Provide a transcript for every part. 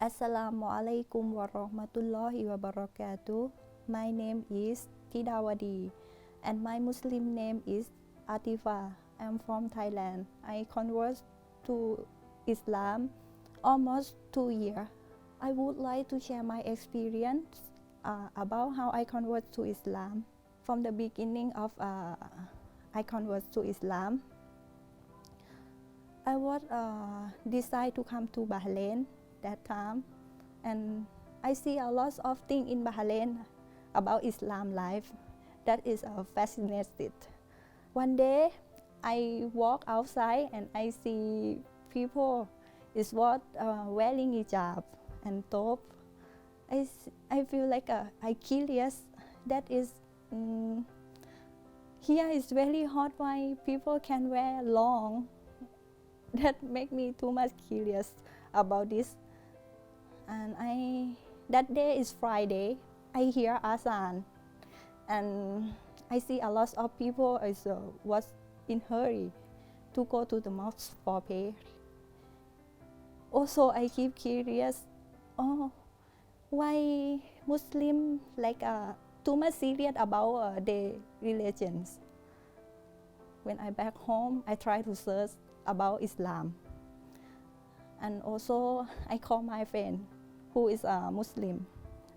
Assalamualaikum warahmatullahi wabarakatuh. My name is Tidawadi and my Muslim name is Atifa. I'm from Thailand. I convert to Islam almost 2 years. I would like to share my experience about how I convert to Islam. From the beginning of I convert to Islam, I was decide to come to Bahrain that time, and I see a lot of things in Bahrain about Islam life that is fascinated. One day I walk outside and I see people is what wearing hijab and top. I feel like I curious that is here is very hot why people can wear long. That make me too much curious about this. And that day is Friday. I hear Azan, and I see a lot of people was in hurry to go to the mosque for prayer. Also, I keep curious. Why Muslim too much serious about their religions? When I back home, I try to search about Islam, and also I call my friend who is a Muslim.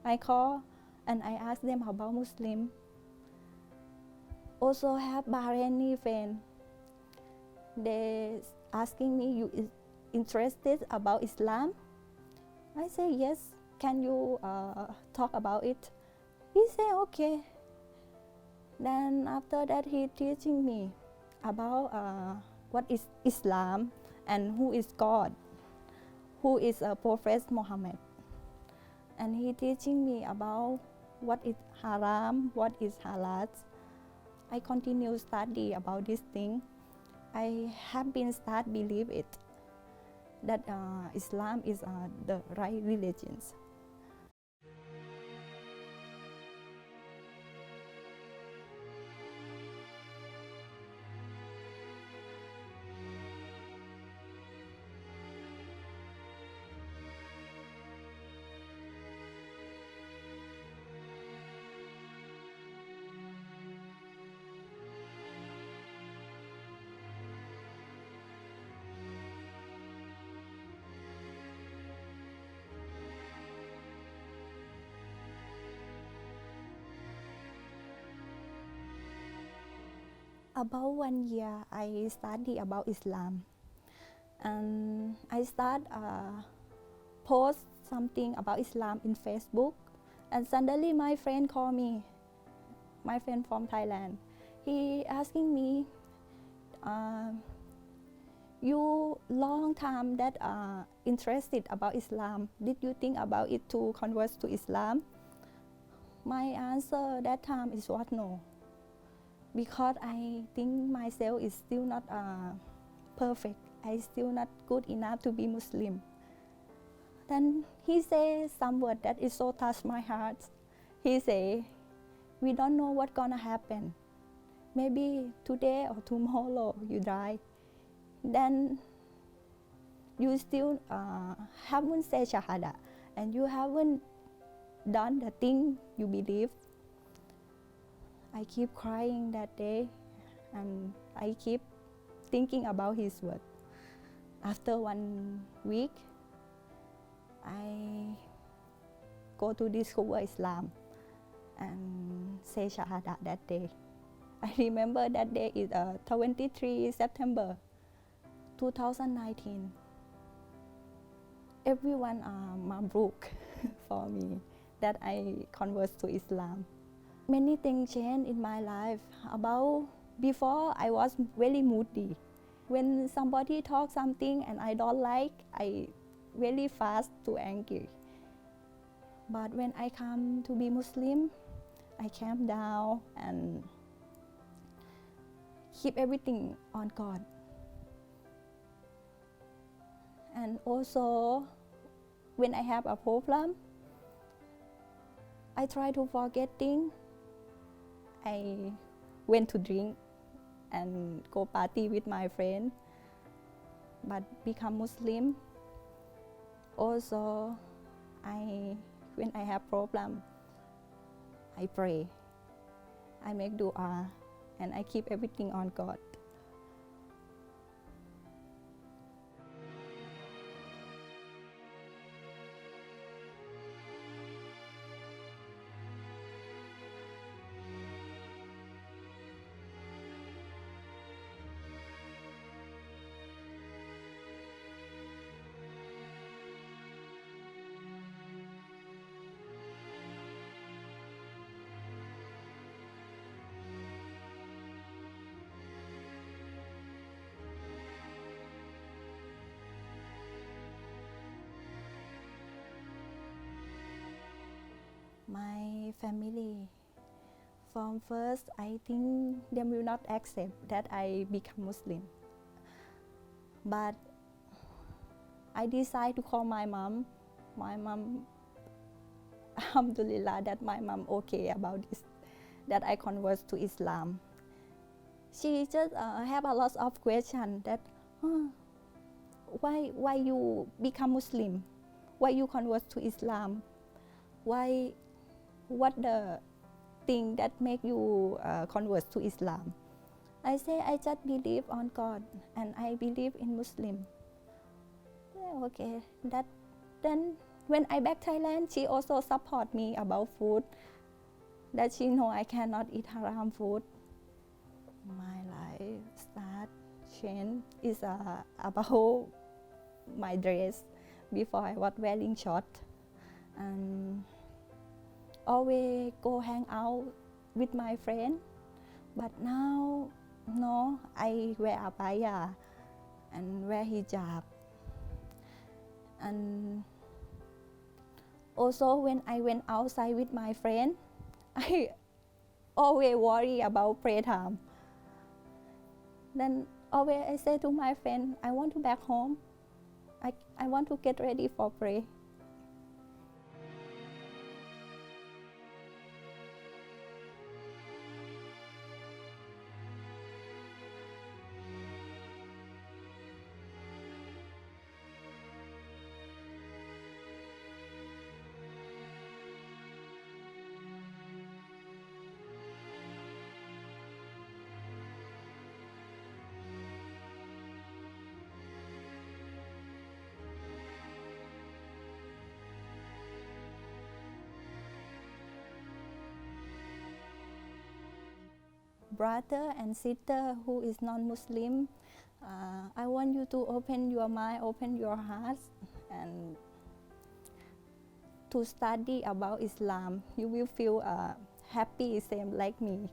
I call and I ask them about Muslim. Also have Bahraini friend. They asking me, you is interested about Islam? I say yes. Can you talk about it? He say okay. Then after that he teaching me about what is Islam and who is God, who is Prophet Muhammad. And he teaching me about what is haram, what is halal. I continue study about this thing. I have been start believe it that Islam is the right religions. About 1 year, I study about Islam, and I start post something about Islam in Facebook, and suddenly my friend called me, my friend from Thailand. He asking me, you long time that interested about Islam, did you think about it to convert to Islam? My answer that time is what no. Because I think myself is still not perfect. I still not good enough to be Muslim. Then he say some word that is so touch my heart. He say, we don't know what's gonna happen. Maybe today or tomorrow you die. Then you still haven't said Shahada, and you haven't done the thing you believe. I keep crying that day, and I keep thinking about his word. After 1 week, I go to discover Islam and say Shahada that day. I remember that day is 23 September 2019. Everyone Mabruk for me that I convert to Islam. Many things changed in my life. About before, I was very moody. When somebody talks something and I don't like, I very fast to angry. But when I come to be Muslim, I calm down and keep everything on God. And also, when I have a problem, I try to forget things. I went to drink and go party with my friend, but become Muslim. Also, when I have problem, I pray, I make dua, and I keep everything on God. My family, from first, I think they will not accept that I become Muslim. But I decide to call my mom. My mom, alhamdulillah, that my mom okay about this, that I convert to Islam. She just have a lot of questions that, why you become Muslim? Why you convert to Islam? Why, what the thing that make you convert to Islam? I say I just believe on God and I believe in Muslim. Yeah, okay, that then when I back Thailand, she also support me about food. That she know I cannot eat haram food. My life start change is about my dress. Before I was wearing short and always go hang out with my friend. But now, no, I wear abaya and wear hijab. And also when I went outside with my friend, I always worry about prayer time. Then always I say to my friend, I want to back home. I want to get ready for prayer. Brother and sister who is non-Muslim, I want you to open your mind, open your hearts, and to study about Islam. You will feel happy, same like me.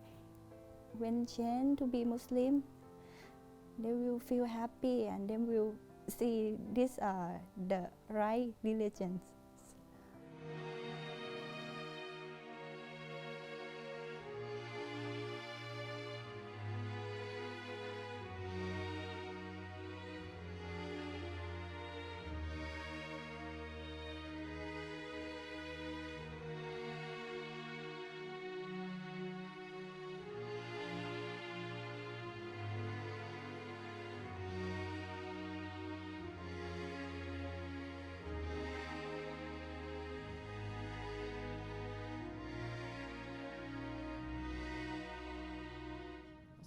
When change to be Muslim, they will feel happy and they will see this the right religion.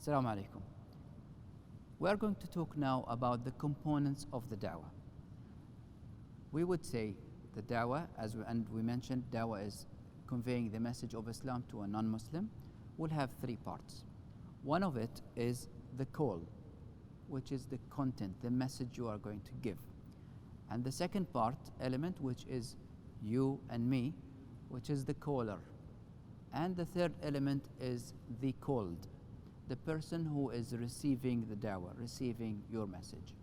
Assalamu alaikum. We are going to talk now about the components of the da'wah. We would say the da'wah, and we mentioned da'wah is conveying the message of Islam to a non-Muslim, will have three parts. One of it is the call, which is the content, the message you are going to give. And the second element, which is you and me, which is the caller. And the third element is the called, the person who is receiving the da'wah, receiving your message.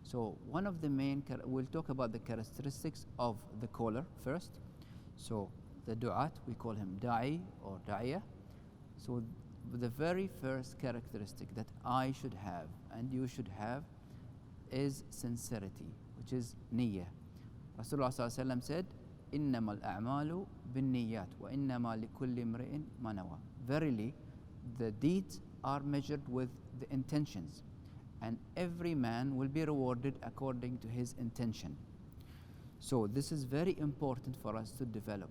So one of the main, we'll talk about the characteristics of the caller first. So the du'at, we call him da'i or da'iyah. So the very first characteristic that I should have and you should have is sincerity, which is niyyah. Rasulullah sallallahu alaihi wasallam said, إِنَّمَا الْأَعْمَالُ بِالنِّيَّاتِ وَإِنَّمَا لِكُلِّ امْرِئٍ مَا نَوَى. Verily, the deeds are measured with the intentions, and every man will be rewarded according to his intention. So this is very important for us to develop.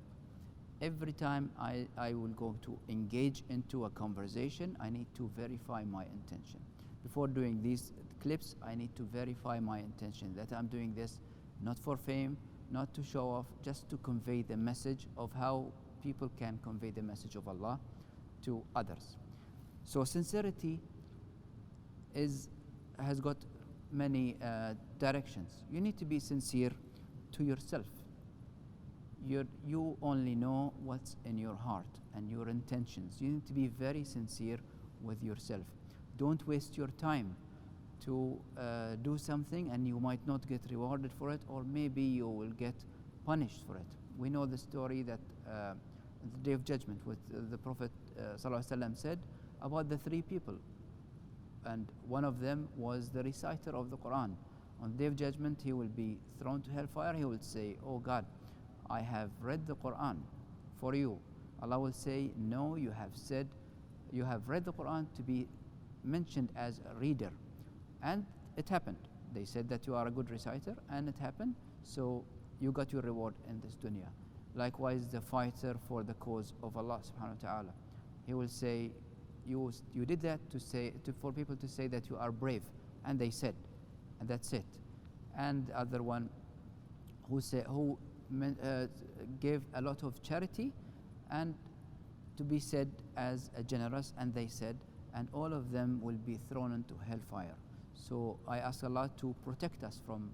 Every time I will go to engage into a conversation, I need to verify my intention. Before doing these clips, I need to verify my intention, that I'm doing this not for fame, not to show off, just to convey the message of how people can convey the message of Allah to others. So sincerity has got many directions. You need to be sincere to yourself. You only know what's in your heart and your intentions. You need to be very sincere with yourself. Don't waste your time to do something and you might not get rewarded for it, or maybe you will get punished for it. We know the story that the Day of Judgment, with the Prophet ﷺ said about the three people, and one of them was the reciter of the Quran. On the Day of Judgment, he will be thrown to hellfire. He will say, "Oh God, I have read the Quran for you." Allah will say, "No, you have read the Quran to be mentioned as a reader." And it happened. They said that you are a good reciter, and it happened. So you got your reward in this dunya. Likewise, the fighter for the cause of Allah subhanahu wa ta'ala, he will say, you did that for people to say that you are brave, and they said, and that's it. And the other one who gave a lot of charity and to be said as a generous, and they said, and all of them will be thrown into hellfire. So I ask Allah to protect us from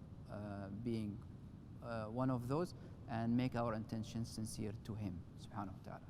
being one of those, and make our intentions sincere to Him subhanahu wa ta'ala.